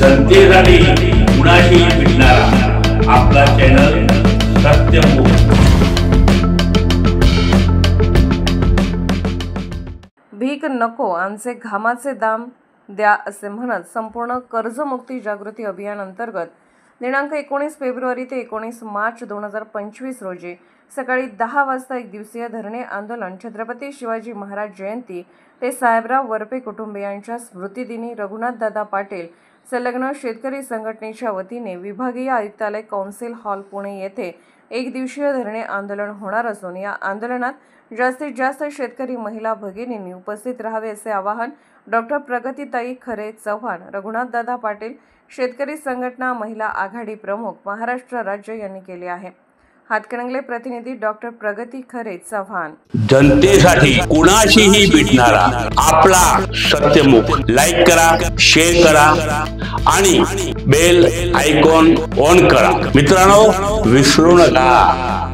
जनतेसाठी कुणाशी भेटणारा आपला चॅनल सत्यमुख। भीक नको, आमचे घामाचे दाम द्या असे म्हणत संपूर्ण कर्जमुक्ती जागृती अभियान अंतर्गत दिनांक 19 फेब्रुवारी ते 19 मार्च 2025 रोजी सकाळी 10 वाजता एक दिवसीय धरणे आंदोलन छत्रपती शिवाजी महाराज जयंती ते साहेबराव वरपे कुटुंबियांच्या स्मृतिदिनी रघुनाथदादा पाटील संलग्न शेतकरी संघटनेच्या वतीने विभागीय आयुक्तालय कौन्सिल हॉल पुणे येथे एक दिवसीय धरणे आंदोलन होणार असून या आंदोलनात जास्तीत जास्त शेतकरी महिला भगिनींनी उपस्थित राहावे असे आवाहन डॉक्टर प्रगतीताई खरे चव्हाण, रघुनाथदादा पाटील शेतकरी संघटना महिला आघाडी प्रमुख महाराष्ट्र राज्य यांनी केले आहे। हातकणंगले प्रतिनिधी डॉक्टर प्रगती खरे चव्हाण। जनतेसाठी कुणाशीही भेटणारा आपला सत्यमुख। लाईक करा, शेअर करा आणि बेल आयकॉन ऑन करा। मित्रांनो, विसरू नका।